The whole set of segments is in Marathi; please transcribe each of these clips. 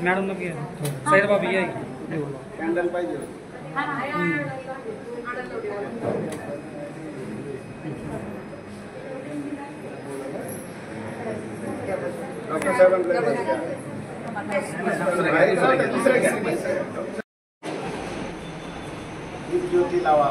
मैडम लोग सैर बाबी कैंडल पाहिजे ज्योति लावा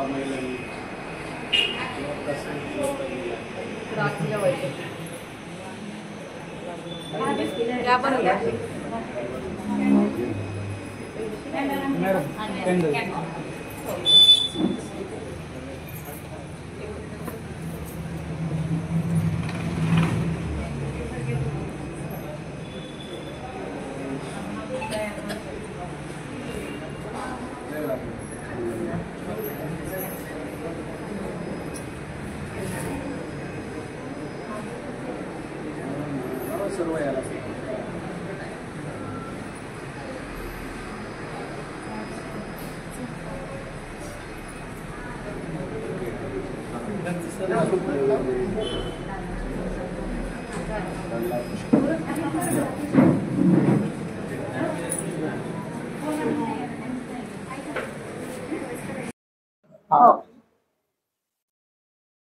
सर्व याला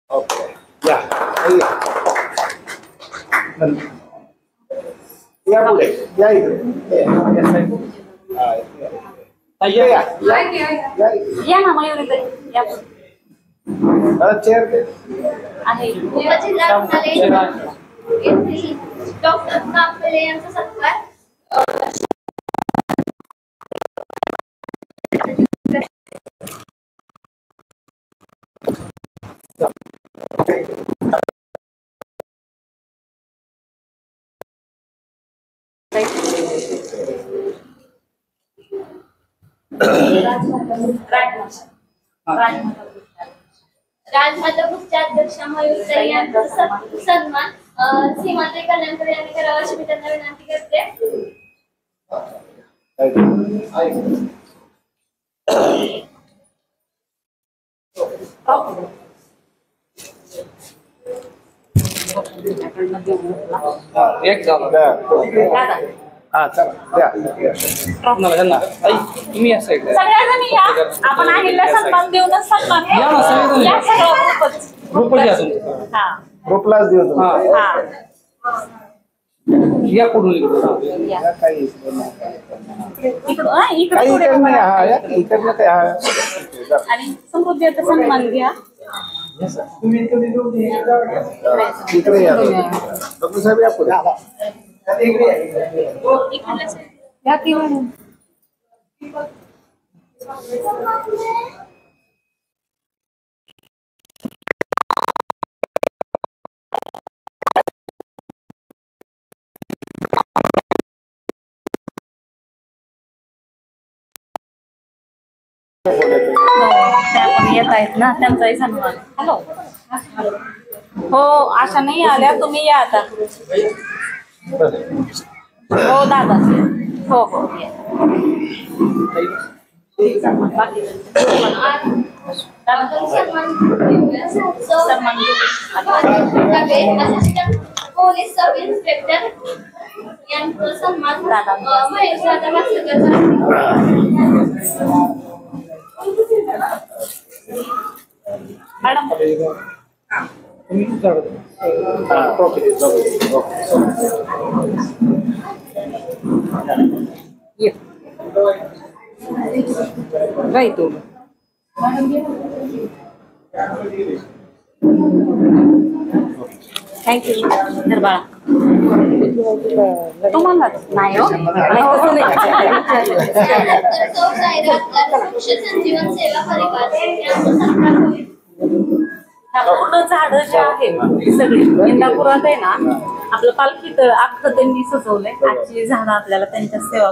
ओके या पुढे या इकडे या ना मयूर या चेअर दे आहे डॉक्टर कापले यांचा सत्कार राजमाता ग्रुपच्या अध्यक्ष मयूर यांचा सन्मान सीमांद्री कल्याणकर यांनी करावा अशी मी त्यांना विनंती करते. एक तुम्ही या साईड आपण अनिलला सन्मान देऊनच सन्मान ग्रुपलाच देऊ या कुठून आणि समृद्धीचा सन्मान घ्या. इकडे या डॉक्टर साहेब या पुढे या किंवा येत आहेत ना त्यांचाही सन्मान. हॅलो हो आशा नाही आल्या तुम्ही या आता. हो दादा हो हो पोलीस सब इन्स्पेक्टर यांचा सन्मान महेश दादा वासकर मॅडम Right. थँक्यू निर्बाळा तुम्हाला नाही हो त्यानंतर सौ साईराम वृक्ष संजीवन सेवा परिवार यांचा सत्कार होईल. पूर्ण झाडं जे आहेत सगळी इंदापुरात आहे ना आपलं पालखी अख्खं त्यांनी सजवलंय. आजची झाडं आपल्याला त्यांच्या सेवा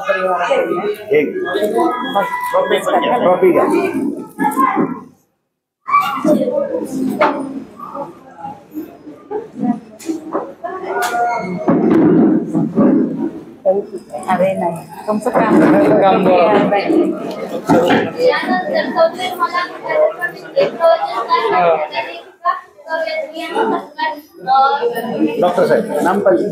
अरे नाही तुमचं काम यानंतर सौ निर्मला डॉक्टर साहेब नामपल्ली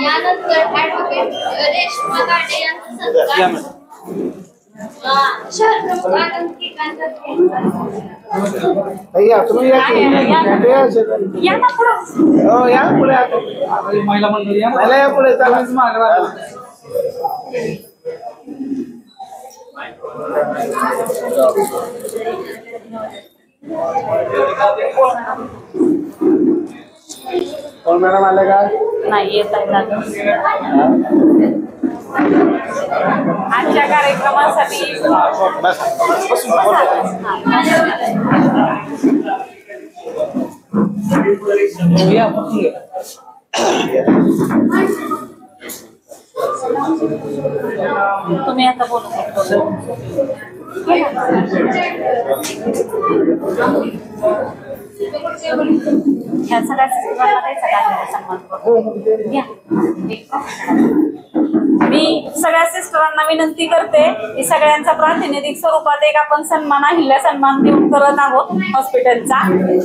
यानंतर ऍडव्होकेट रेश्मा गाडे यांचा सत्कार शहर प्रमुख आनंद या तुम्ही या ना पुढं. हो या पुढे महिला मंडळी मला या पुढे चला कोण मॅडम आले का नाही येत आहे आजच्या कार्यक्रमासाठी बस बसून तुम्ही आता बोलू शकतो. ह्या सगळ्या सिस्टमला काही सगळ्यांना सन्मान घ्या. मी सगळ्या सिस्टरांना विनंती करते की सगळ्यांचा प्रातिनिधिक स्वरूपात एक आपण सन्मान अहिल्या सन्मान देऊन करत आहोत हॉस्पिटलचा,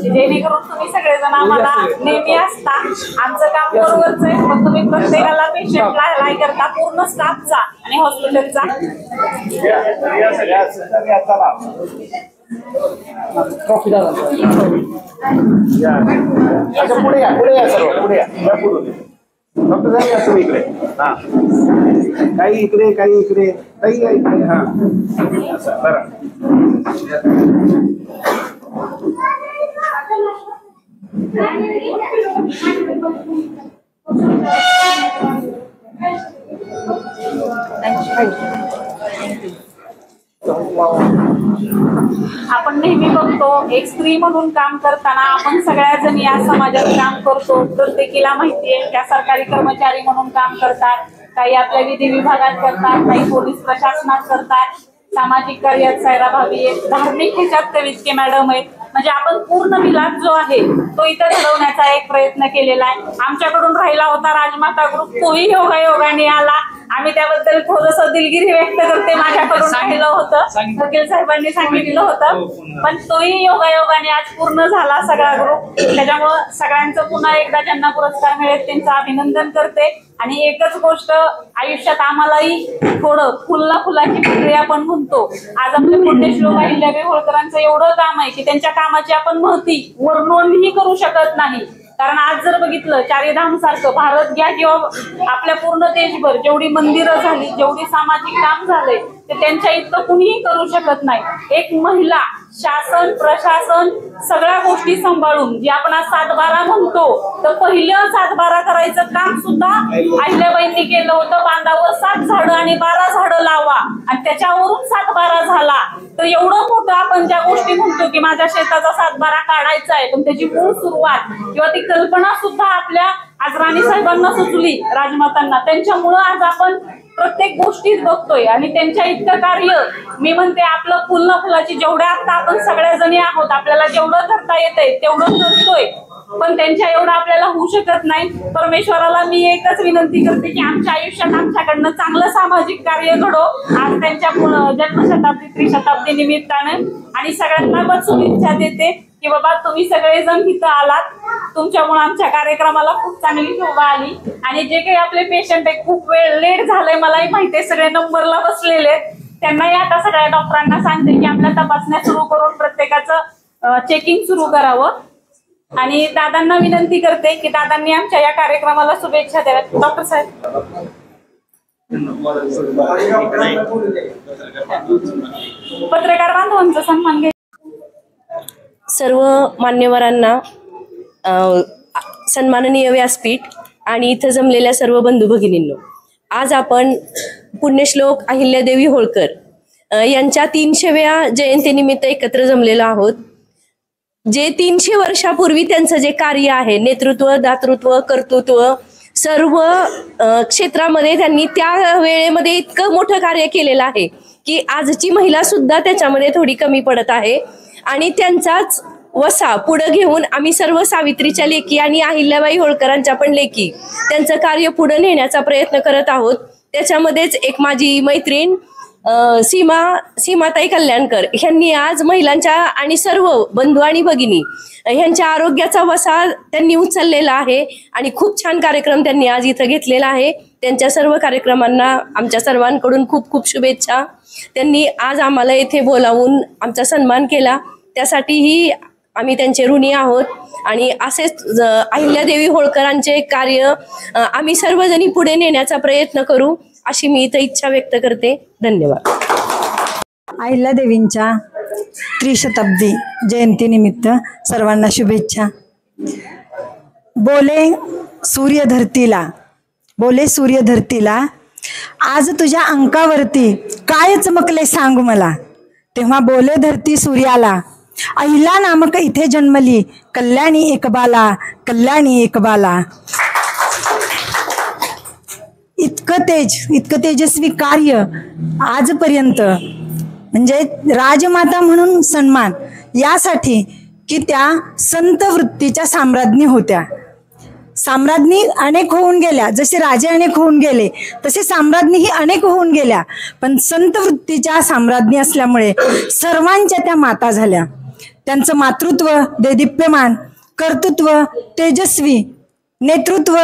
जेणेकरून तुम्ही सगळेजण आम्हाला नेहमी असता. आमचं काम बरोबरच आहे पण तुम्ही प्रत्येकाला पेशंटला लाय करता पूर्ण स्टाफचा आणि हॉस्पिटलचा. ट्रॉफी दादा अच्छा पुढे या सर्व पुढे या पुढे डॉक्टर साहेब या तुम्ही इकडे हा काही इकडे काही इकडे हा असं बरं आपण नेहमी बघतो एक स्त्री म्हणून काम करताना आपण सगळ्या जण या समाजात काम करतो. प्रत्येकीला माहिती आहे त्या सरकारी कर्मचारी म्हणून काम करतात, काही आपल्या विधी विभागात करतात, काही पोलीस प्रशासनात करतात, सामाजिक कार्यात सायरा भावी आहेत, धार्मिक ह्याच्यात कवितके मॅडम आहेत. म्हणजे आपण पूर्ण विलास जो आहे तो इथं घडवण्याचा एक प्रयत्न केलेला आहे. आमच्याकडून राहिला होता राजमाता ग्रुप, तोही योगायोगाने आला. आम्ही त्याबद्दल थोडस दिलगिरी व्यक्त करते. माझ्याकडून राहिलं होतं, वकील साहेबांनी सांगितलं होतं, पण तोही योगायोगाने आज पूर्ण झाला सगळा ग्रुप. त्याच्यामुळं सगळ्यांचं पुन्हा एकदा ज्यांना पुरस्कार मिळेल त्यांचं अभिनंदन करते. आणि एकच गोष्ट आयुष्यात आम्हालाही थोडं फुलाची प्रक्रिया आपण म्हणतो. आज आपले पुण्यश्लोक अहिल्याबाई होळकरांचं एवढं काम आहे की त्यांच्या कामाची आपण महती वर्णनही करू शकत नाही. कारण आज जर बघितलं चारीधाम सारखं भारत घ्या किंवा आपल्या पूर्ण देशभर जेवढी मंदिरं झाली, जेवढी सामाजिक काम झालंय ते त्यांच्या इतकं कुणीही करू शकत नाही. एक महिला शासन प्रशासन सगळ्या गोष्टी सांभाळून जी आपण आज 7/12 म्हणतो, तर पहिलं 7/12 करायचं काम सुद्धा अहिल्याबाईंनी केलं होतं. बांधावर 7 झाडं आणि 12 झाडं लावा आणि त्याच्यावरून 7/12 झाला. तर एवढं मोठं आपण ज्या गोष्टी म्हणतो की माझ्या शेताचा 7/12 काढायचा आहे, पण त्याची मूळ सुरुवात किंवा ती कल्पना सुद्धा आपल्या आज राणी साहेबांना सुचली, राजमातांना. त्यांच्यामुळं आज आपण प्रत्येक गोष्टीत बघतोय आणि त्यांच्या इतकं कार्य मी म्हणते आपलं फुलाची जेवढ्या आता आपण सगळ्या जणी आहोत, आपल्याला जेवढं करता येतंय तेवढं करतोय. पण त्यांच्या एवढं आपल्याला होऊ शकत नाही. परमेश्वराला मी एकच विनंती करते की आमच्या आयुष्यात आमच्याकडनं चांगलं सामाजिक कार्य घडो आज त्यांच्या जन्मशताब्दी त्रिशताब्दी निमित्तानं. आणि सगळ्यांना पण शुभेच्छा देते की बाबा तुम्ही सगळेजण इथं आलात, तुमच्यामुळे आमच्या कार्यक्रमाला खूप चांगली शोभा आली. आणि जे काही आपले पेशंट आहे खूप वेळ लेट झालंय मलाही माहिती आहे, सगळे नंबरला बसलेले आहेत, त्यांनाही आता सगळ्या डॉक्टरांना सांगते की आपल्या तपासण्या सुरू करून प्रत्येकाचं चेकिंग सुरू करावं. आणि दादांना विनंती करते की दादांनी आमच्या या कार्यक्रमाला शुभेच्छा द्याव्यात. डॉक्टर साहेब. पत्रकार बांधवांचा सन्मान घ्या. सर्व मान्यवरांना सन्माननीय व्यासपीठ आणि इथं जमलेल्या सर्व बंधू भगिनींनो, आज आपण पुण्यश्लोक अहिल्यादेवी होळकर यांच्या 300व्या जयंतीनिमित्त एकत्र जमलेलो आहोत. जे 300 वर्षापूर्वी त्यांचं जे कार्य आहे, नेतृत्व, दातृत्व, कर्तृत्व, सर्व क्षेत्रामध्ये त्यांनी त्या वेळेमध्ये इतकं मोठं कार्य केलेलं आहे की आजची महिला सुद्धा त्याच्यामध्ये थोडी कमी पडत आहे. आणि त्यांचाच वसा पुढे घेऊन आम्ही सर्व सावित्रीच्या लेकी आणि अहिल्याबाई होळकरांच्या पण लेकी त्यांचं कार्य पुढे नेण्याचा प्रयत्न करत आहोत. त्याच्यामध्येच एक माझी मैत्रीण सीमाताई कल्याणकर यांनी आज महिलांच्या आणि सर्व बंधू आणि भगिनी ह्यांच्या आरोग्याचा वसा त्यांनी उचललेला आहे आणि खूप छान कार्यक्रम त्यांनी आज इथं घेतलेला आहे. त्यांच्या सर्व कार्यक्रमांना आमच्या सर्वांकडून खूप खूप शुभेच्छा. त्यांनी आज आम्हाला येथे बोलावून आमचा सन्मान केला, त्यासाठीही आम्ही त्यांचे ऋणी आहोत. आणि असेच अहिल्यादेवी होळकरांचे कार्य आम्ही सर्वजणी पुढे नेण्याचा प्रयत्न करू अशी मी इथं इच्छा व्यक्त करते. धन्यवाद. अहिल्यादेवींच्या त्रिशताब्दी जयंतीनिमित्त सर्वांना शुभेच्छा. बोले सूर्य धरतीला आज तुझ्या अंकावरती काय चमकले सांग मला. तेव्हा बोले धरती सूर्याला अहिला नामक इथे जन्मली कल्याणी एकबाला. इतकं तेजस्वी कार्य आजपर्यंत, म्हणजे राजमाता म्हणून सन्मान यासाठी की त्या संत वृत्तीच्या साम्राज्ञी होत्या. साम्राज्ञी अनेक होऊन गेल्या, जसे राजे अनेक होऊन गेले तसे साम्राज्ञीही अनेक होऊन गेल्या, पण संत वृत्तीच्या साम्राज्ञी असल्यामुळे सर्वांच्या त्या माता झाल्या. त्यांचं मातृत्व देदीप्यमान, कर्तृत्व तेजस्वी, नेतृत्व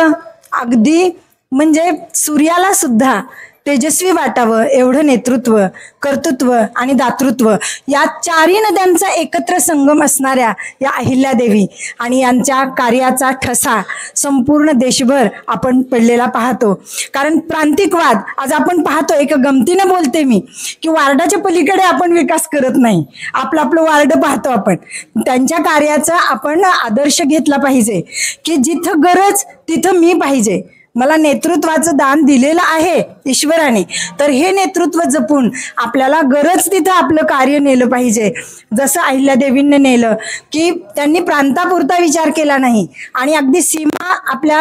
अगदी म्हणजे सूर्याला सुद्धा तेजस्वी वाटावं एवढं नेतृत्व, कर्तृत्व आणि दातृत्व या चारही नद्यांचा एकत्र संगम असणाऱ्या या अहिल्यादेवी आणि यांच्या कार्याचा ठसा संपूर्ण देशभर आपण पडलेला पाहतो. कारण प्रांतिकवाद आज आपण पाहतो, एक गमतीनं बोलते मी की वार्डाच्या पलीकडे आपण विकास करत नाही, आपलं वार्ड पाहतो आपण. त्यांच्या कार्याचा आपण आदर्श घेतला पाहिजे की जिथं गरज तिथं मी पाहिजे. मला नेतृत्वाचं दान दिलेलं आहे ईश्वराने, तर हे नेतृत्व जपून आपल्याला गरज तिथं आपलं कार्य नेलं पाहिजे. जसं अहिल्यादेवींनी नेलं की त्यांनी प्रांतापुरता विचार केला नाही आणि अगदी सीमा आपल्या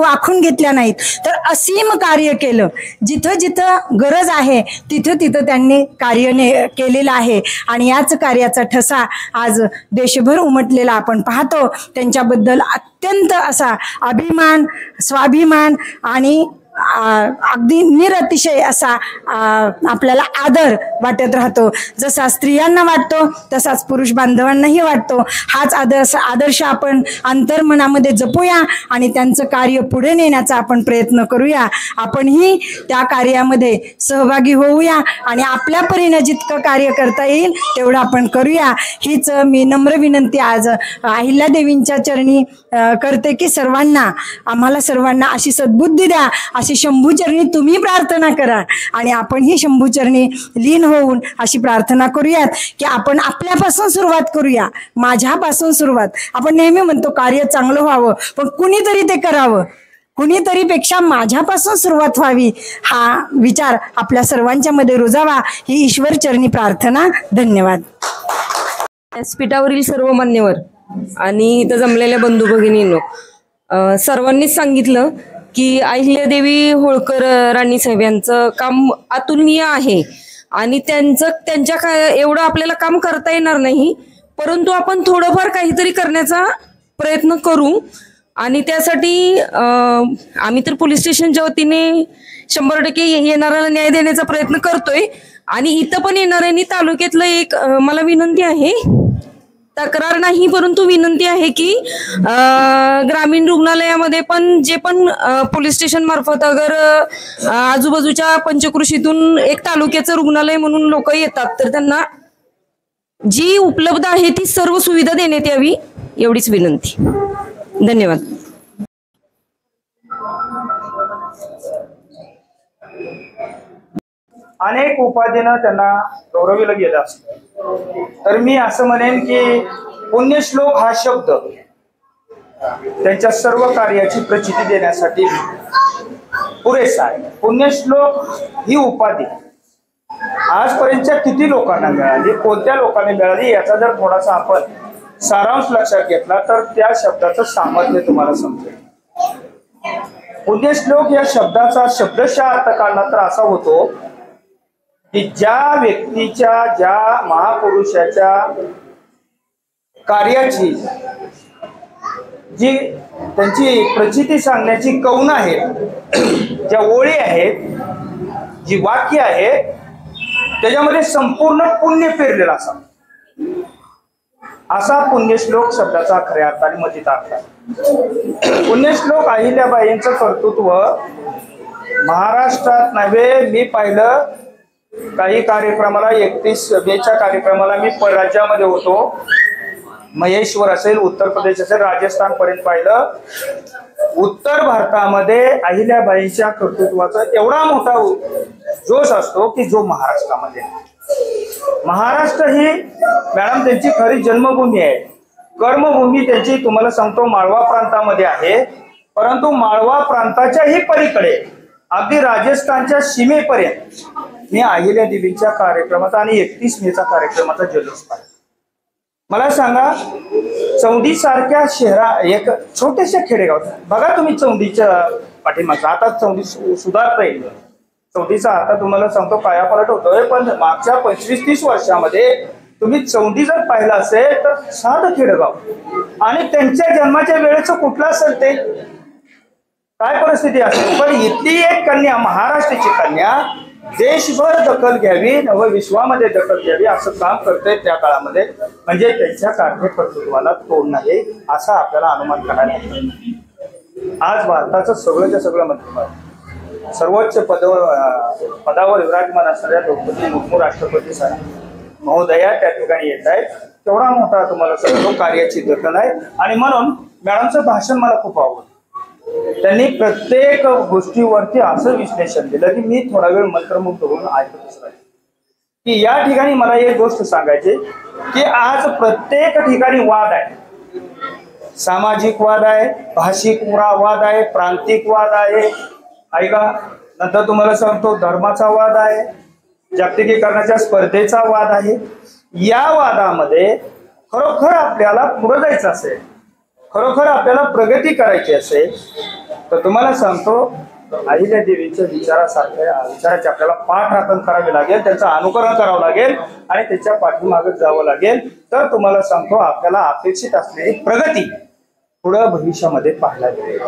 आखून घेतल्या नाहीत, तर असीम कार्य केलं. जिथं जिथं गरज आहे तिथं तिथं त्यांनी कार्य केलेलं आहे आणि याच कार्याचा ठसा आज देशभर उमटलेला आपण पाहतो. त्यांच्याबद्दल अत्यंत असा अभिमान, स्वाभिमान आणि अगदी निरतिशय असा आपल्याला आदर वाटत राहतो. जसा स्त्रियांना वाटतो तसाच पुरुष बांधवांनाही वाटतो. हाच आदर्श आपण अंतर्मनामध्ये जपूया आणि त्यांचं कार्य पुढे नेण्याचा आपण प्रयत्न करूया. आपणही त्या कार्यामध्ये सहभागी होऊया आणि आपल्या परीने जितकं कार्य करता येईल तेवढं आपण करूया. हीच मी नम्र विनंती आज अहिल्यादेवींच्या चरणी करते की आम्हाला सर्वांना अशी सद्बुद्धी द्या, अशी शंभूचरणी तुम्ही प्रार्थना करा आणि आपण ही शंभूचरणी लीन होऊन अशी प्रार्थना करूयात की आपण आपल्यापासून सुरुवात करूया, माझ्यापासून सुरुवात. आपण नेहमी म्हणतो कार्य चांगलं व्हावं, पण कुणीतरी ते करावं, कुणीतरी पेक्षा माझ्यापासून सुरुवात व्हावी हा विचार आपल्या सर्वांच्या मध्ये रुजावा ही ईश्वरचरणी प्रार्थना. धन्यवाद. व्यासपीठावरील सर्व मान्यवर आणि इथं जमलेल्या बंधू भगिनींनो, सर्वांनीच सांगितलं की अहिल्यादेवी होळकर राणी साहेब यांचं काम अतुलनीय आहे आणि त्यांच्या एवढं आपल्याला काम करता येणार नाही, परंतु आपण थोडंफार काहीतरी करण्याचा प्रयत्न करू आणि त्यासाठी आम्ही तर पोलीस स्टेशनच्या वतीने 100% येणाऱ्याला न्याय देण्याचा प्रयत्न करतोय आणि इथं पण येणाऱ्यांनी तालुक्यातलं एक मला विनंती आहे, तक्रार नाही परंतु विनंती आहे की ग्रामीण रुग्णालयामध्ये पण जे पण पोलीस स्टेशन मार्फत अगर आजूबाजूच्या पंचकृषीतून एक तालुक्याचं रुग्णालय म्हणून लोक येतात तर त्यांना जी उपलब्ध आहे ती सर्व सुविधा देण्यात यावी एवढीच विनंती. धन्यवाद. अनेक उपाधीनं त्यांना गौरविलं गेलं असतं, तर मी असं म्हणेन की पुण्यश्लोक हा शब्द त्यांच्या सर्व कार्याची प्रचिती देण्यासाठी पुरेसा आहे. पुण्यश्लोक ही उपाधी आजपर्यंतच्या किती लोकांना मिळाली, कोणत्या लोकांना मिळाली याचा जर थोडासा आपण सारांश लक्षात घेतला तर त्या शब्दाचं सामर्थ्य तुम्हाला समजेल. पुण्यश्लोक या शब्दाचा शब्दशः अर्थ काढला तर असा होतो की ज्या व्यक्तीच्या, ज्या महापुरुषाच्या कार्याची जी त्यांची प्रचिती सांगण्याची कौन आहेत, ज्या ओळी आहेत, जी वाक्य आहेत त्याच्यामध्ये संपूर्ण पुण्य पेरलेला असा पुण्यश्लोक शब्दाचा खऱ्या अर्थाने मतित अर्थ आहे. पुण्यश्लोक अहिल्याबाईंचं कर्तृत्व महाराष्ट्रात नव्हे, मी पाहिलं काही कार्यक्रमाला 31 मेच्या कार्यक्रमाला मी परराज्यामध्ये होतो, महेश्वर असेल, उत्तर प्रदेश असेल, राजस्थान पर्यंत पाहिलं. उत्तर भारतामध्ये अहिल्याबाईंच्या कर्तृत्वाचा एवढा मोठा जोश असतो की जो महाराष्ट्रामध्ये. महाराष्ट्र ही मॅडम त्यांची खरी जन्मभूमी आहे, कर्मभूमी त्यांची तुम्हाला सांगतो माळवा प्रांतामध्ये आहे, परंतु माळवा प्रांताच्याही पलीकडे अगदी राजस्थानच्या सीमेपर्यंत मी अहिल्यादेवीच्या कार्यक्रमाचा आणि 31 मेचा कार्यक्रमाचा जल्लोष पाहिला. मला सांगा, चौंडी सारख्या एक छोट्याशा खेडेगाव बघा तुम्ही, चौंडीच्या पाठीमागचा आता चौंडी सुधारता येईल. चौंडीचा आता तुम्हाला सांगतो कायापालट होतोय, पण मागच्या 25-30 वर्षामध्ये तुम्ही चौंडी जर पाहिलं असेल तर साधं खेडेगाव आणि त्यांच्या जन्माच्या वेळेचं कुठलं असेल ते काय परिस्थिती असेल, पण इथली एक कन्या, महाराष्ट्राची कन्या देशभर दखल घ्यावी, नवविश्वामध्ये दखल घ्यावी असं काम करते त्या काळामध्ये, म्हणजे त्यांच्या कार्यकर्तृत्वाला तोड नाही असा आपल्याला अनुमान करायला लागतो. आज भारताचं सगळंच्या सगळं मंत्रिमंडळ सर्वोच्च पदावर विराजमान असणाऱ्या द्रौपदी मुर्मू राष्ट्रपती महोदया त्या ठिकाणी येत आहेत. तेवढा मोठा तुम्हाला सर्व कार्याची दखल आहे आणि म्हणून मॅडमचं भाषण मला खूप आवडलं. त्यांनी प्रत्येक गोष्टीवरती असं विश्लेषण दिलं की मी थोडा वेळ मंत्रमुग्ध होऊन ऐकतच राहील. की या ठिकाणी मला एक गोष्ट सांगायची की आज प्रत्येक ठिकाणी वाद आहे, सामाजिक वाद आहे, भाषिक वाद आहे, प्रांतिक वाद आहे, ऐका, नंतर तुम्हाला सांगतो धर्माचा वाद आहे, जागतिकीकरणाच्या स्पर्धेचा वाद आहे. या वादामध्ये खरोखर आपल्याला पुढे जायचं असेल, खरोखर आपल्याला प्रगती करायची असेल तर तुम्हाला सांगतो अहिल्यादेवीच्या विचाराचे आपल्याला पाठराखण करावी लागेल, त्यांचं अनुकरण करावं लागेल आणि त्याच्या पाठीमागे जावं लागेल. तर तुम्हाला सांगतो आपल्याला अपेक्षित असलेली प्रगती पुढं भविष्यामध्ये पाहायला मिळेल.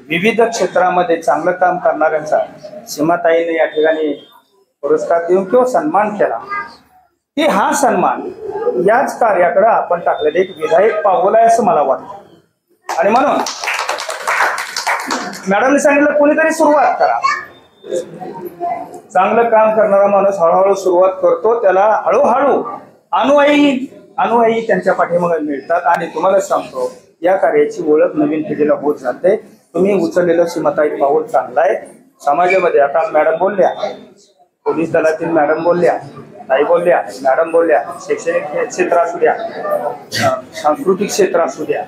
विविध क्षेत्रामध्ये चांगलं काम करणाऱ्यांचा सीमाताईने या ठिकाणी पुरस्कार देऊन किंवा सन्मान केला की हा सन्मान याच कार्याकडे आपण टाकलेलं एक विधायक पाऊल आहे असं मला वाटतं. आणि म्हणून मॅडमने सांगितलं कोणीतरी सुरुवात करा. चांगलं काम करणारा माणूस हळूहळू सुरुवात करतो, त्याला हळूहळू अनुयायी त्यांच्या पाठीमागे मिळतात आणि तुम्हाला सांगतो या कार्याची ओळख नवीन पिढीला होत जाते. तुम्ही उचललेलं सीमाताई पाऊल चांगलं आहे. समाजामध्ये आता मॅडम बोलल्या, पोलीस दलातील मॅडम बोलल्या, ताई बोलल्या, मॅडम बोलल्या, शैक्षणिक क्षेत्र असू द्या, सांस्कृतिक क्षेत्र असू द्या,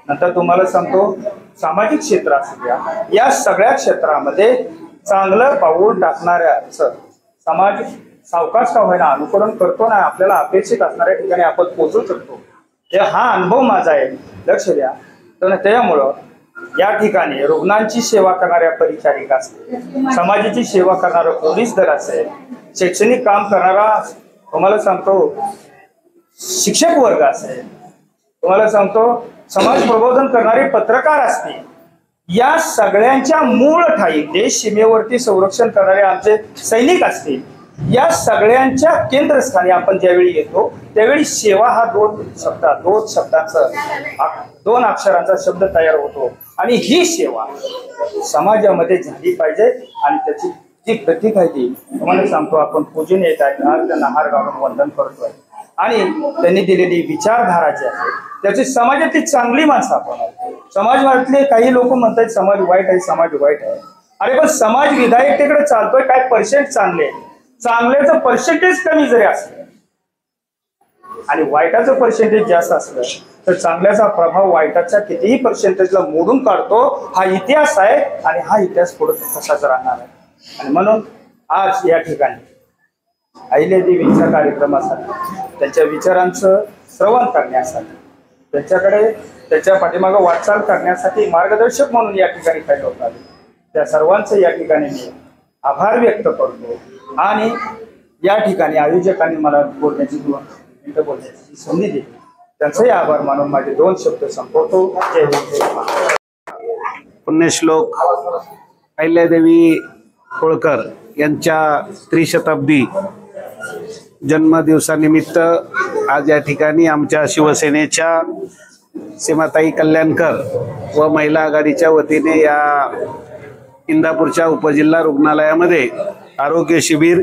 नंतर तुम्हाला सांगतो सामाजिक क्षेत्र असू द्या, या सगळ्या क्षेत्रामध्ये चांगलं पाऊल टाकणाऱ्याचं समाज सावकाश का होईना अनुकरण करतो ना, आपल्याला अपेक्षित असणाऱ्या ठिकाणी आपण पोहोचू शकतो. हा अनुभव माझा आहे, लक्ष द्या. तर त्यामुळं या ठिकाणी रुग्णांची सेवा करणाऱ्या परिचारिका असतील, समाजाची सेवा करणारा पोलीस दल असेल, शैक्षणिक काम करणारा तुम्हाला सांगतो शिक्षक वर्ग असेल, तुम्हाला सांगतो समाज प्रबोधन करणारे पत्रकार असतील, या सगळ्यांच्या मूळ ठाई देश सीमेवरती संरक्षण करणारे आमचे सैनिक असतील, या सगळ्यांच्या केंद्रस्थानी आपण ज्यावेळी येतो त्यावेळी सेवा हा दोन अक्षरांचा शब्द तयार होतो. आणि ही सेवा समाजामध्ये झाली पाहिजे. आणि त्याची जी प्रतीक आहे ती तुम्हाला सांगतो, आपण पूजन येत आहे, आज त्यांना हार घालून वंदन करतोय. आणि त्यांनी दिलेली विचारधारा जी आहे त्याची समाजातली चांगली माणसं आपण. समाजातले काही लोक म्हणतात समाज वाईट आहे, समाज वाईट आहे. अरे पण समाज विधायकतेकडे चालतोय, काय पर्सेंट चांगले, चांगल्याचं पर्सेंटेज कमी जरी असलं आणि वाईटाचं पर्सेंटेज जास्त असलं तर चांगल्याचा प्रभाव वाईटाच्या कितीही पर्सेंटेजला मोडून काढतो. हा इतिहास आहे आणि हा इतिहास पुढे तसाच राहणार आहे. आणि म्हणून आज या ठिकाणी अहिल्यादेवींच्या कार्यक्रमासाठी, त्यांच्या विचारांचं श्रवण करण्यासाठी, त्यांच्याकडे त्याच्या पाठीमागं वाटचाल करण्यासाठी मार्गदर्शक म्हणून या ठिकाणी काही लोक आले, त्या सर्वांचं या ठिकाणी मी आभार व्यक्त करतो. आणि या ठिकाणी आयोजकांनी मला बोलण्याची संधी दिली, त्यांचाही आभार मानून माझे 2 शब्द संपवतो. जय हिंद. पुण्यश्लोक अहिल्यादेवी होळकर यांच्या त्रिशताब्दी जन्मदिवसानिमित्त आज या ठिकाणी आमच्या शिवसेनेच्या सीमाताई कल्याणकर व महिला आघाडीच्या वतीने या इंदापूरच्या उपजिल्हा रुग्णालयामध्ये आरोग्य शिबिर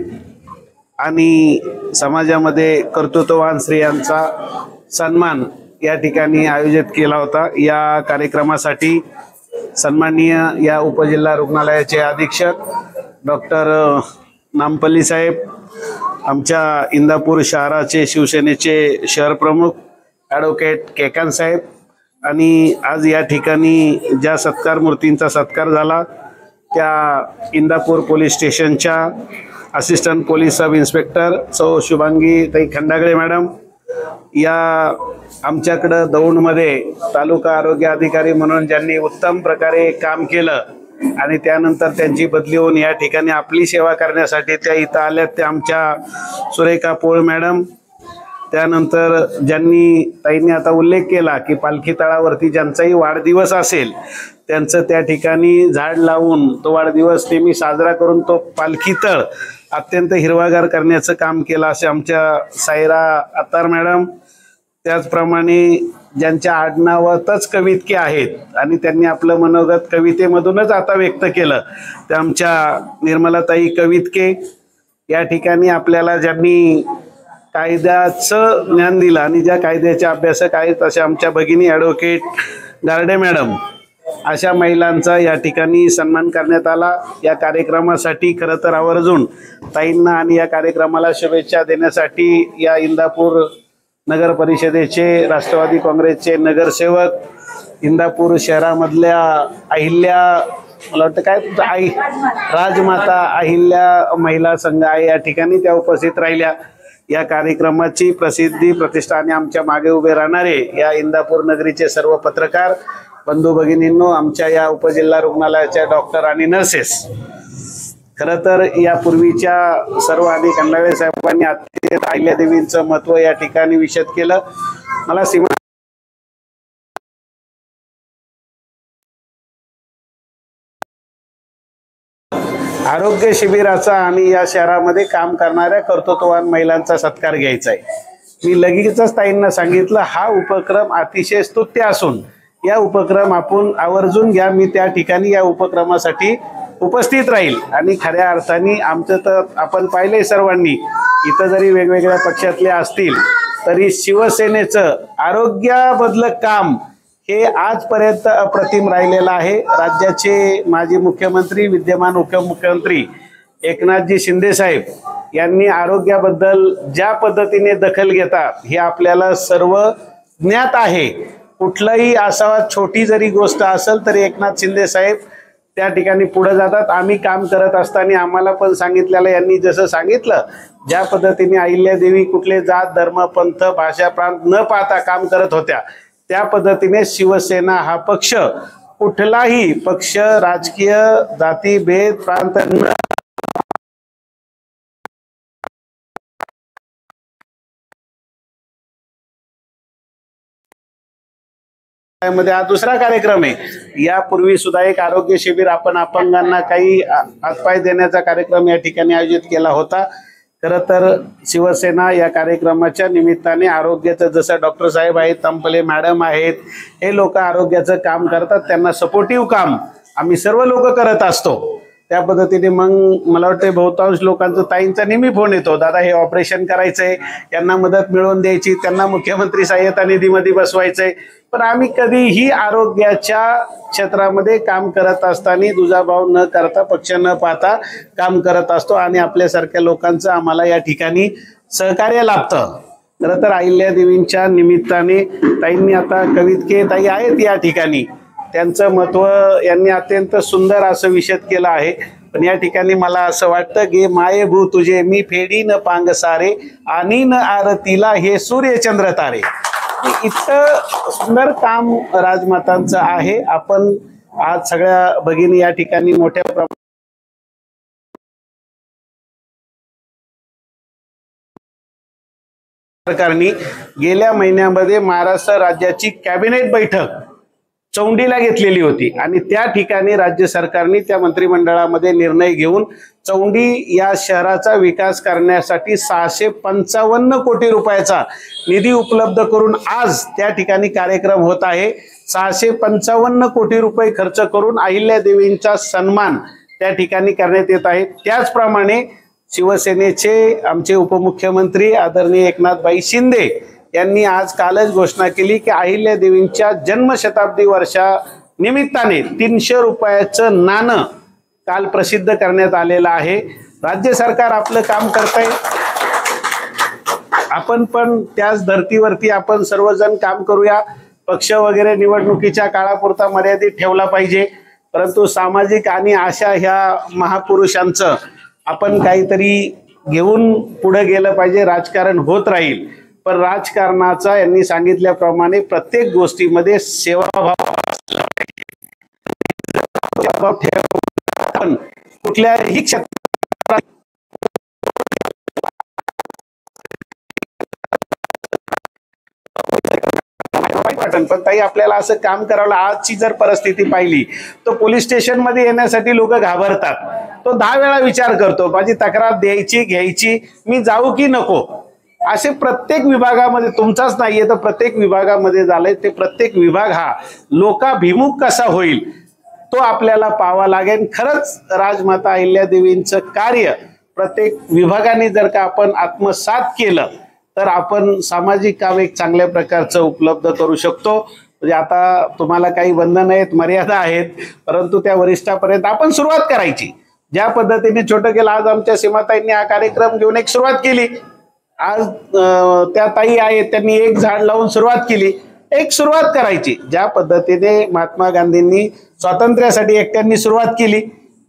आणि समाजामध्ये कर्तृत्ववान स्त्रियांचा सन्मान या ठिकाणी आयोजित केला होता. या कार्यक्रमासाठी सन्माननीय या उपजिल्हा रुग्णालयाचे अधीक्षक डॉक्टर नामपल्ली साहेब, आमच्या इंदापूर शहराचे शिवसेनेचे शहर प्रमुख ॲडव्होकेट केकान साहेब, आणि आज या ठिकाणी ज्या सत्कार मूर्तींचा सत्कार झाला त्या इंदापूर पोलीस स्टेशनच्या असिस्टंट पोलीस सब इन्स्पेक्टर सौ शुभांगी ताई खंडागळे मॅडम, या आमच्याकडं दौंडमध्ये तालुका आरोग्य अधिकारी म्हणून ज्यांनी उत्तम प्रकारे काम केलं आणि त्यानंतर त्यांची बदली होऊन या ठिकाणी आपली सेवा करण्यासाठी त्या इथं आल्यात, त्या आमच्या सुरेखा पोळ मॅडम. त्यानंतर ज्यांनी ताईंनी आता उल्लेख केला की पालखी तळावरती ज्यांचाही वाढदिवस असेल त्यांचं त्या ठिकाणी झाड लावून तो वाढदिवस ते मी साजरा करून तो पालखी तळ अत्यंत हिरवागार करण्याचं काम केलं असे आमच्या सायरा अत्तार मॅडम. त्याचप्रमाणे ज्यांच्या आडनावातच कवितके आहेत आणि त्यांनी आपलं मनोगत कवितेमधूनच आता व्यक्त केलं त्या आमच्या निर्मलाताई कवितके. या ठिकाणी आपल्याला ज्यांनी कायद्याचं ज्ञान दिलं आणि ज्या कायद्याचे अभ्यासक आहेत अशा आमच्या भगिनी ॲडव्होकेट गार्डे मॅडम, अशा महिलांचा या ठिकाणी सन्मान करण्यात आला. या कार्यक्रमासाठी खरं तर आवर्जून ताईंना आणि या कार्यक्रमाला शुभेच्छा देण्यासाठी या इंदापूर नगर परिषदेचे राष्ट्रवादी काँग्रेसचे नगरसेवक, इंदापूर शहरामधल्या अहिल्या, मला वाटतं काय तुमचं आई राजमाता अहिल्या महिला संघ आहे या ठिकाणी, त्या उपस्थित राहिल्या. या कार्यक्रमाची प्रसिद्धी प्रतिष्ठा आणि आमच्या मागे उभे राहणारे या इंदापूर नगरीचे सर्व पत्रकार बंधू भगिनींनो, आमच्या या उपजिल्हा रुग्णालयाच्या डॉक्टर आणि नर्सेस, खरं तर यापूर्वीच्या सर्व आणि खंडागळे साहेबांनी अत्यंत अहिल्यादेवींचं महत्त्व या ठिकाणी विशद केलं. मला सीमा आरोग्य शिबिराचा आणि या शहरामध्ये काम करणाऱ्या कर्तृत्ववान महिलांचा सत्कार घ्यायचा आहे. मी लगेचच ताईंना सांगितलं हा उपक्रम अतिशय स्तुत्य असून या उपक्रम आपण आवर्जून घ्या. मी त्या ठिकाणी या उपक्रमासाठी उपस्थित राहील. आणि खऱ्या अर्थाने आमचं तर आपण पाहिलंय सर्वांनी, इथं जरी वेगवेगळ्या पक्षातले असतील तरी शिवसेनेचं आरोग्याबद्दल काम हे आजपर्यंत अप्रतिम राहिलेलं आहे. राज्याचे माजी मुख्यमंत्री, विद्यमान उपमुख्यमंत्री एकनाथजी शिंदे साहेब यांनी आरोग्याबद्दल ज्या पद्धतीने दखल घेतात हे आपल्याला सर्व ज्ञात आहे. कुठलाही असा छोटी जरी गोष्ट असेल तरी एकनाथ शिंदे साहेब त्या ठिकाणी पुढे जातात. आम्ही काम करत असताना आम्हाला पण सांगितलेलं, यांनी जसं सांगितलं ज्या पद्धतीने अहिल्यादेवी कुठले जात धर्म पंथ भाषा प्रांत न पाहता काम करत होत्या त्या पद्धतीने शिवसेना हा पक्ष कुठलाही पक्ष राजकीय जाती भेद प्रांत न मध्ये हा दुसरा कार्यक्रम आहे। यापूर्वी सुद्धा एक आरोग्य शिबिर आपण अपंगांना काही हातपाय देण्याचा कार्यक्रम या ठिकाणी आयोजित केला होता। खरं तर शिवसेना या कार्यक्रमाच्या निमित्ताने आरोग्याचं, जसं डॉक्टर साहेब आहेत, तंपले मॅडम आहेत, हे लोक आरोग्याचं काम करतात, त्यांना सपोर्टिव्ह काम आम्ही सर्व लोक करत असतो। त्या पद्धतीने मग मला वाटतं बहुतांश लोकांचं, ताईंचा नेहमी फोन येतो, दादा हे ऑपरेशन करायचंय, यांना मदत मिळवून द्यायची, त्यांना मुख्यमंत्री सहाय्यता निधीमध्ये बसवायचंय। पण आम्ही कधीही आरोग्याच्या क्षेत्रामध्ये काम करत असताना दुजाभाव न करता, पक्ष न पाहता काम करत असतो आणि आपल्यासारख्या लोकांचं आम्हाला या ठिकाणी सहकार्य लाभतं। खरं तर अहिल्यादेवींच्या निमित्ताने ताईंनी, आता कवितके ताई आहेत या ठिकाणी, त्यांचं महत्व यांनी अत्यंत सुंदर असं विशद केलं आहे। पण या ठिकाणी मला असं वाटतं की माये भू तुझे मी फेडी न पांग सारे आणि न आरतीला हे सूर्यचंद्र तारे, इतकं सुंदर काम राजमातांचं आहे। आपण आज सगळ्या भगिनी या ठिकाणी मोठ्या प्रमाणात सरकारने गेल्या महिन्यामध्ये महाराष्ट्र राज्याची कॅबिनेट बैठक चौंडीला घेतलेली होती आणि त्या ठिकाणी राज्य सरकारने त्या मंत्रिमंडळामध्ये निर्णय घेऊन चौंडी या शहराचा विकास करण्यासाठी 655 कोटी रुपयाचा निधी उपलब्ध करून आज त्या ठिकाणी कार्यक्रम होत आहे। 655 कोटी रुपये खर्च करून अहिल्यादेवींचा सन्मान त्या ठिकाणी करण्यात येत आहे। त्याचप्रमाणे शिवसेनेचे आमचे उपमुख्यमंत्री आदरणीय एकनाथभाई शिंदे यांनी आज कालच घोषणा केली की अहिल्यादेवींच्या जन्मशताब्दी वर्षा निमित्ताने 300 रुपयाचं नाणं काल प्रसिद्ध करण्यात आलेलं आहे। राज्य सरकार आपलं काम करतंय, आपण पण त्याच धर्तीवरती आपण सर्वजण काम करूया। पक्ष वगैरे निवडणुकीच्या काळापुरता मर्यादित ठेवला पाहिजे, परंतु सामाजिक आणि अशा ह्या महापुरुषांचं आपण काहीतरी घेऊन पुढे गेलं पाहिजे। राजकारण होत राहील, पण राजकारणाचा यांनी सांगितल्याप्रमाणे प्रत्येक गोष्टीमध्ये सेवाभाव ठेवून कुठल्याही क्षेत्रात पण ताई आपल्याला असं काम करावं। आजची जर परिस्थिती पाहिली तर पोलीस स्टेशन मध्ये येण्यासाठी लोक घाबरतात। तो 10 वेळा विचार करतो, माझी तक्रार द्यायची घ्यायची, मी जाऊ की नको। असे प्रत्येक विभागामध्ये, तुमचाच नाहीये तर प्रत्येक विभागामध्ये झालंय। ते प्रत्येक विभाग हा लोकाभिमुख कसा होईल तो आपल्याला पाहावा लागेल। खरंच राजमाता अहिल्यादेवींचं कार्य प्रत्येक विभागाने जर का आपण आत्मसात केलं तर आपण सामाजिक काम एक चांगल्या प्रकारचं उपलब्ध करू शकतो। म्हणजे आता तुम्हाला काही बंधन आहेत, मर्यादा आहेत, परंतु त्या वरिष्ठापर्यंत आपण सुरुवात करायची। ज्या पद्धतीने छोटं केलं, आज आमच्या सीमाताईंनी हा कार्यक्रम घेऊन एक सुरुवात केली। आज त्या ताई आहेत, त्यांनी एक झाड लावून सुरुवात केली। एक सुरुवात करायची। ज्या पद्धतीने महात्मा गांधींनी स्वातंत्र्यासाठी एकट्यांनी सुरुवात केली,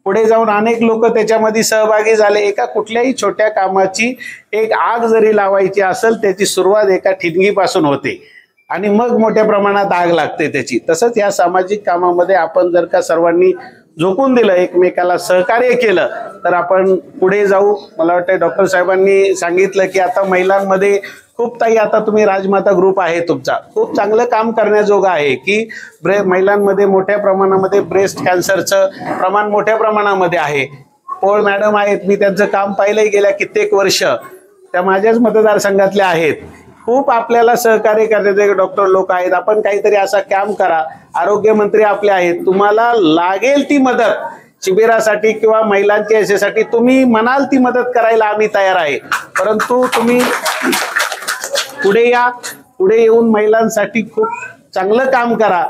पुढे जाऊन अनेक लोक त्याच्यामध्ये सहभागी झाले। एका कुठल्याही छोट्या कामाची एक आग जरी लावायची असेल, त्याची सुरुवात एका ठिणगीपासून होते आणि मग मोठ्या प्रमाणात आग लागते त्याची। तसंच या सामाजिक कामामध्ये आपण जर का सर्वांनी झोकून दिलं, एकमेकाला सहकार्य केलं तर आपण पुढे जाऊ। मला वाटतं डॉक्टर साहेबांनी सांगितलं की आता महिलांमध्ये खूप ताई, आता तुम्ही राजमाता ग्रुप आहे तुमचा, खूप चांगलं काम करण्याजोगं आहे की महिलांमध्ये मोठ्या प्रमाणामध्ये ब्रेस्ट कॅन्सरचं प्रमाण मोठ्या प्रमाणामध्ये आहे। पोळ मॅडम आहेत, मी त्यांचं काम पाहिलंय गेल्या कित्येक वर्ष, त्या माझ्याच मतदारसंघातल्या आहेत। खूप आपल्याला सहकार्य करण्याचे डॉक्टर लोक आहेत। आपण काहीतरी असा काम करा, आरोग्य मंत्री आपले आहेत, तुम्हाला लागेल ती मदत शिबिरासाठी किंवा महिलांच्या यशासाठी तुम्ही म्हणाल ती मदत करायला आम्ही तयार आहे। परंतु तुम्ही पुढे या, पुढे येऊन महिलांसाठी खूप चांगलं काम करा।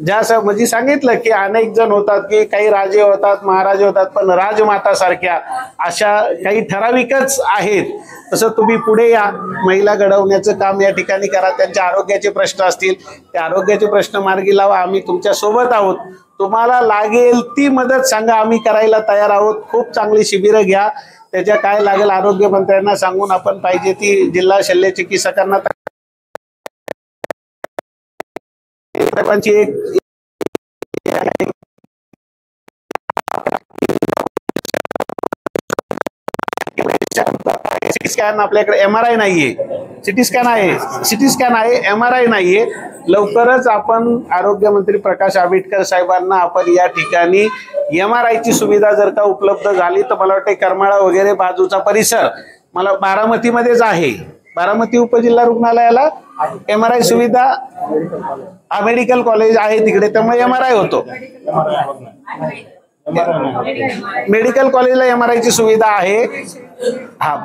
ज्या म्हणजे सांगितलं की अनेक जण होतात की काही राजे होतात, महाराजे होतात, पण राजमाता सारख्या अशा काही ठराविकच आहेत। तसं तुम्ही पुढे या, महिला घडवण्याचं काम या ठिकाणी करा। त्यांच्या आरोग्याचे प्रश्न असतील, त्या आरोग्याचे प्रश्न मार्गी लावा, आम्ही तुमच्या सोबत आहोत। तुम्हाला लागेल ती मदत सांगा, आम्ही करायला तयार आहोत। खूप चांगली शिबिरं घ्या, त्याच्या काय लागेल आरोग्यमंत्र्यांना सांगून आपण पाहिजे ती जिल्हा शल्य चिकित्सकांना स्कॅन, आपल्याकडे MRI नाहीये, सिटी स्कॅन आहे, MRI नाहीये. लवकरच आपण आरोग्यमंत्री प्रकाश आंबेडकर साहेबांना आपण या ठिकाणी MRI ची सुविधा जर का उपलब्ध झाली तर मला वाटते करमाळा वगैरे बाजूचा परिसर मला बारामतीमध्येच आहे, बारामती उपजिल्हा रुग्णालयाला MRI सुविधा मेडिकल कॉलेज आहे तिकडे, त्यामुळे MRI होतो. मेडिकल कॉलेजला MRI ची सुविधा आहे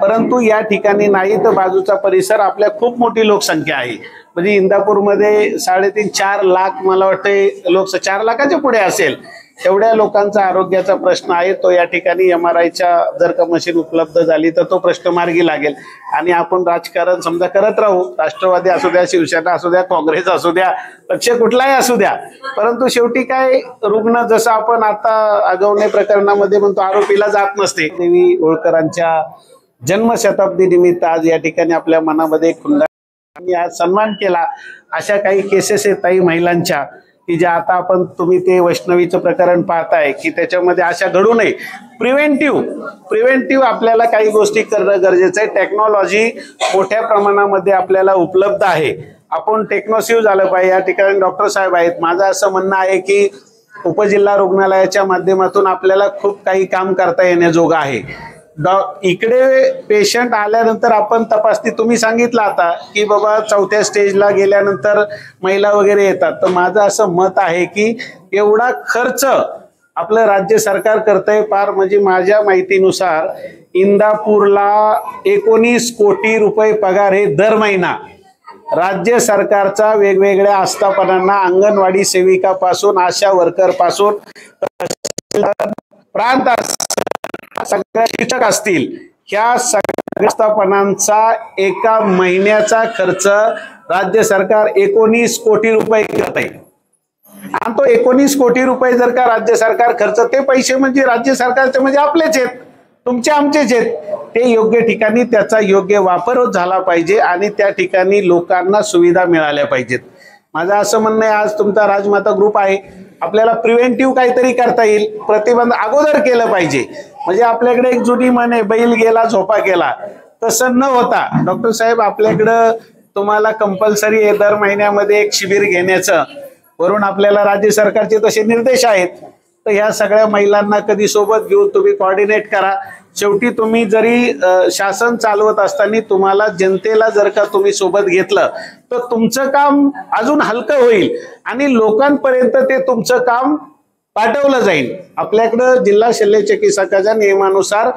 परंतु या ठिकाणी नाही. तर बाजूचा परिसर आपल्या खूप मोठी लोकसंख्या आहे, म्हणजे इंदापूरमध्ये 3.5-4 लाख मला वाटते लोक 4 लाखाच्या पुढे असेल एवढ्या लोकांचा आरोग्याचा प्रश्न आहे. तो या ठिकाणी MRIच्या जर का मशीन उपलब्ध झाली तर तो प्रश्न मार्गी लागेल. आणि आपण राजकारण समजा करत राहू, राष्ट्रवादी असू द्या, शिवसेना असू द्या, काँग्रेस असू द्या, पक्ष कुठलाही असू द्या, परंतु शेवटी काय रुग्ण जसं आपण आता आगवणे प्रकरणामध्ये म्हणतो आरोपीला जात नसते. देवी होळकरांच्या जन्मशताब्दी निमित्त आज या ठिकाणी आपल्या मनामध्ये आज सन्मान केला. अशा काही केसेस आहेत काही महिलांच्या की ज्या आता आपण तुम्ही ते वैष्णवीचं प्रकरण पाहताय की त्याच्यामध्ये अशा घडू नये. प्रिव्हेंटिव्ह आपल्याला काही गोष्टी करणं गरजेचं आहे. टेक्नॉलॉजी मोठ्या प्रमाणामध्ये आपल्याला उपलब्ध आहे, आपण टेक्नॉसिव्ह झालं पाहिजे. या ठिकाणी डॉक्टर साहेब आहेत. माझं असं म्हणणं आहे की उपजिल्हा रुग्णालयाच्या माध्यमातून आपल्याला खूप काही काम करता येण्याजोगं आहे. इकडे पेशंट आल्यानंतर आपण तपासणी तुम्ही सांगितलं आता की बाबा 4थ्या स्टेजला गेल्यानंतर महिला वगैरे येतात, तर माझं असं मत आहे की एवढा खर्च आपलं राज्य सरकार करतंय फार, म्हणजे माझ्या माहितीनुसार इंदापूरला 19 कोटी रुपये पगार आहे दर महिना राज्य सरकारचा. वेगवेगळ्या आस्थापनांना, अंगणवाडी सेविकापासून आशा वर्कर पासून प्रांत सगळ्या शिक्षक असतील, ह्या सगळ्या आस्थापनांचा एका महिन्याचा खर्च राज्य सरकार 19 कोटी रुपये करत आहे. आणि तो 19 कोटी रुपये जर का राज्य सरकार खर्च, ते पैसे म्हणजे राज्य सरकारचे म्हणजे आपलेच आहेत, तुमचे आमचेच आहेत. ते योग्य ठिकाणी त्याचा योग्य वापर झाला पाहिजे आणि त्या ठिकाणी लोकांना सुविधा मिळाल्या पाहिजेत. माझं असं म्हणणं आहे, आज तुमचा राजमाता ग्रुप आहे, आपल्याला प्रिव्हेंटिव्ह काहीतरी करता येईल, प्रतिबंध अगोदर केलं पाहिजे. म्हणजे आपल्याकडे एक जुनी म्हण आहे, बैल गेला झोपा केला, तसं न होता डॉक्टर साहेब आपल्याकडं तुम्हाला कंपल्सरी आहे दर महिन्यामध्ये एक शिबिर घेण्याचं, वरून आपल्याला राज्य सरकारचे तसे निर्देश आहेत. तर ह्या सगळ्या महिलांना कधी सोबत घेऊन तुम्ही कोऑर्डिनेट करा. शेवटी तुम्ही जरी शासन चालवत असताना तुम्हाला जनतेला जर का तुम्ही सोबत घेतलं तर तुमचं काम अजून हलकं होईल आणि लोकांपर्यंत ते तुमचं काम पाठवलं जाईल. आपल्याकडं जिल्हा शल्य चिकित्सकाच्या नियमानुसार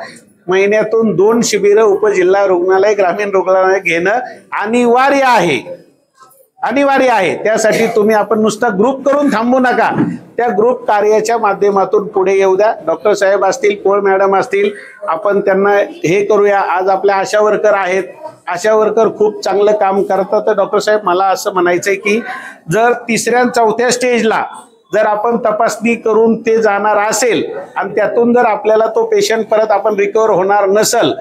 महिन्यातून 2 शिबिरं उपजिल्हा रुग्णालय, ग्रामीण रुग्णालय घेणं अनिवार्य आहे. त्यासाठी तुम्ही आपण नुसता ग्रुप करून थांबू नका, त्या ग्रुप कार्याच्या माध्यमातून पुढे येऊ द्या. डॉक्टर साहेब असतील, पोळ मॅडम असतील, आपण त्यांना हे करूया. आज आपल्या आशा वर्कर आहेत, आशा वर्कर खूप चांगलं काम करतात. तर डॉक्टर साहेब मला असं म्हणायचंय की जर 3ऱ्या-4थ्या स्टेजला जर आपण तपासणी करून ते जाणार असेल आणि त्यातून जर आपल्याला तो पेशंट परत आपण रिकव्हर होणार नसेल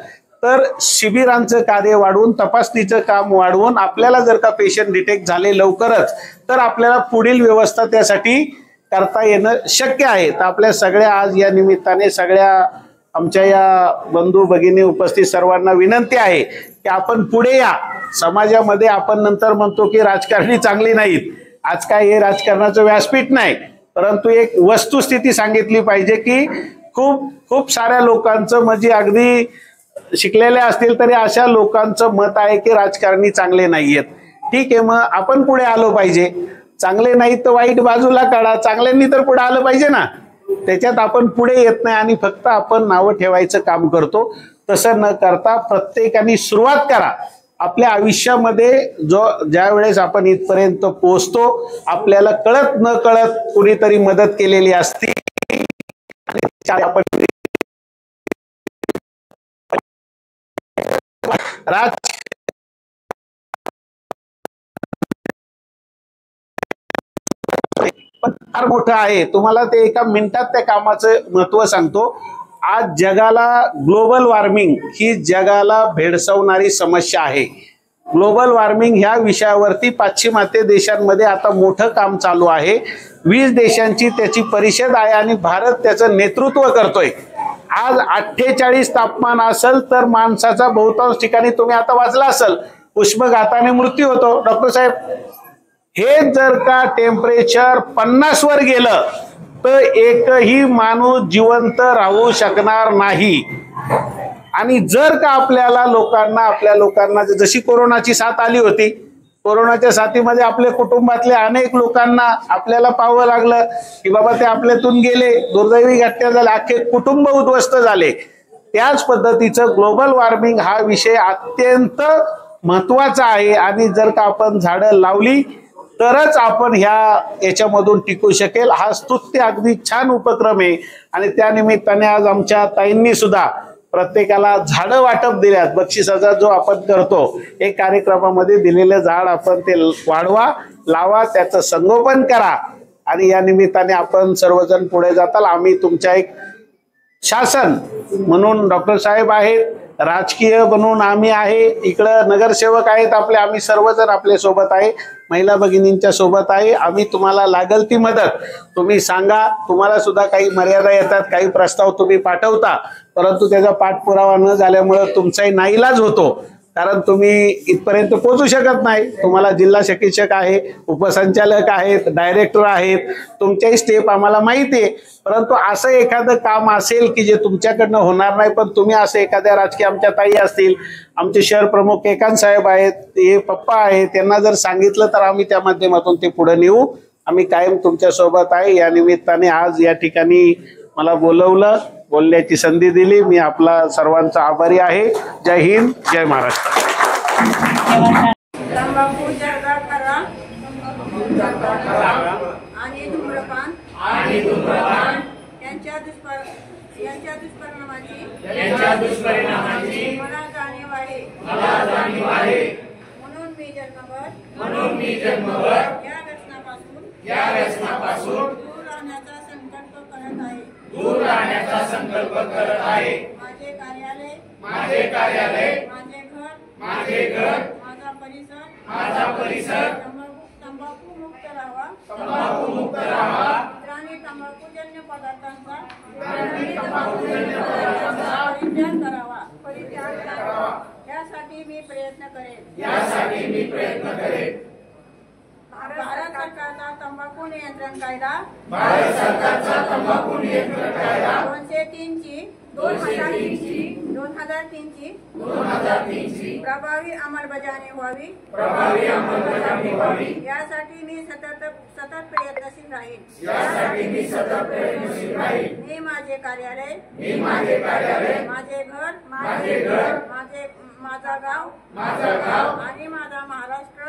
तर शिबिरांचं कार्य वाढवून, तपासणीचं काम वाढवून आपल्याला जर का पेशंट डिटेक्ट झाले लवकरच तर आपल्याला पुढील व्यवस्था त्यासाठी करता येणं शक्य आहे. तर आपल्या सगळ्या आज या निमित्ताने सगळ्या आमच्या या बंधू भगिनी उपस्थित सर्वांना विनंती आहे की आपण पुढे या. समाजामध्ये आपण नंतर म्हणतो की राजकारणी चांगली नाहीत, आज काय हे राजकारणाचं व्यासपीठ नाही, परंतु एक वस्तुस्थिती सांगितली पाहिजे की खूप साऱ्या लोकांचं, म्हणजे अगदी शिकलेले असतील तरी अशा लोकांचं मत आहे की राजकारणी चांगले नाहीयेत. ठीक आहे, मग आपण पुढे आलो पाहिजे. चांगले नाही तर वाईट बाजूला काढा, चांगल्यांनी तर पुढे आलं पाहिजे ना. त्याच्यात आपण पुढे येत नाही आणि फक्त आपण नावं ठेवायचं काम करतो. तसं न करता प्रत्येकाने सुरुवात करा. आपल्या आयुष्यामध्ये ज्या वेळेस आपण इथपर्यंत पोहोचतो आपल्याला कळत न कळत कुणीतरी मदत केलेली असते आणि आपण पण फार मोठं आहे. तुम्हाला ते एका मिनिटात त्या कामाचं महत्व सांगतो. आज जगाला ग्लोबल वॉर्मिंग ही जगाला भेडसावणारी समस्या आहे. ग्लोबल वॉर्मिंग ह्या विषयावरती पाश्चिमात्य देशांमध्ये आता मोठं काम चालू आहे. 20 देशांची त्याची परिषद आहे आणि भारत त्याचं नेतृत्व करतोय. आज 48 तापमान असेल तर माणसाचा बहुतांश ठिकाणी तुम्ही आता वाचला असेल उष्माघाताने मृत्यू होतो. डॉक्टर साहेब, हे जर का टेम्परेचर 50 वर गेलं तर एकही माणूस जिवंत राहू शकणार नाही. आणि जर का आपल्या लोकांना जशी कोरोनाची साथ आली होती, कोरोनाच्या साथीमध्ये आपल्या कुटुंबातल्या अनेक लोकांना आपल्याला पाहावं लागलं की बाबा ते आपल्यातून गेले, दुर्दैवी घटना झाल्या, अख्खे कुटुंब उद्ध्वस्त झाले. त्याच पद्धतीचं ग्लोबल वॉर्मिंग हा विषय अत्यंत महत्वाचा आहे. आणि जर का आपण झाडं लावली तरच आपण याच्यामधून टिकू शकेल. हा स्तुत्य अगदी छान उपक्रम आहे. आणि त्या निमित्ताने आज आमच्या ताईंनी सुद्धा प्रत्येकाला झाडं वाटप दिल्यात. बक्षिसाचा जो आपण करतो, एक कार्यक्रमामध्ये दिलेलं झाड आपण ते वाढवा, लावा, त्याचं संगोपन करा. आणि या निमित्ताने आपण सर्वजण पुढे जाताल. आम्ही तुमच्या एक शासन म्हणून डॉक्टर साहेब आहेत, राजकीय बनून आम्ही आहे, इकडं नगरसेवक आहेत आपले, आम्ही सर्वजण आपल्या सोबत आहे, महिला भगिनींच्या सोबत आहे. आम्ही तुम्हाला लागल ती मदत तुम्ही सांगा. तुम्हाला सुद्धा काही मर्यादा येतात, काही प्रस्ताव तुम्ही पाठवता, परंतु त्याचा पाठपुरावा न झाल्यामुळे तुमचाही नाईलाज होतो. कारण तुम्ही इथपर्यंत पोहोचू शकत नाही. तुम्हाला जिल्हा चिकित्सक आहे, उपसंचालक आहेत, डायरेक्टर आहेत, तुमच्याही स्टेप आम्हाला माहिती आहे. परंतु असं एखादं काम असेल की जे तुमच्याकडनं होणार नाही, पण तुम्ही असं एखाद्या राजकीय, आमच्या ताई असतील, आमचे शहर प्रमुख केकांत साहेब आहेत, हे पप्पा आहेत, त्यांना जर सांगितलं तर आम्ही त्या माध्यमातून ते पुढे नेऊ. आम्ही कायम तुमच्या सोबत आहे. या निमित्ताने आज या ठिकाणी मला बोलवलं, बोलण्याची संधी दिली. मी आपला सर्वांचा आभारी आहे. जय हिंद, जय महाराष्ट्र. तंबाखू जर्दा करा आणि धूम्रपान यांच्या दुष्परिणामाची मला जाणीव आहे. म्हणून मी जन्मभर या व्यसनापासून दूर राहण्याचा संकल्प करत आहे. माझे कार्यालय, माझे घर, माझा परिसर तंबाखू मुक्त राहावा. मित्रांनी तंबाखूजन्य पदार्थांचा परित्याग करावा. यासाठी मी प्रयत्न करेन. भारत सरकारचा तंबाखू नियंत्रण कायदा 2003 ची प्रभावी अंमलबजावणी व्हावी. यासाठी मी सतत प्रयत्नशील राहीन. मी माझे कार्यालय, माझे घर, माझा गाव आणि माझा महाराष्ट्र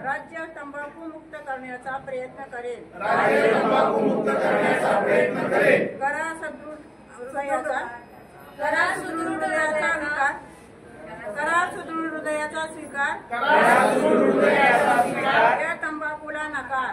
राज्य तंबाखू मुक्त करण्याचा प्रयत्न करेन. करा सुदृढ हृदयाचा स्वीकार. या तंबाखूला नकार.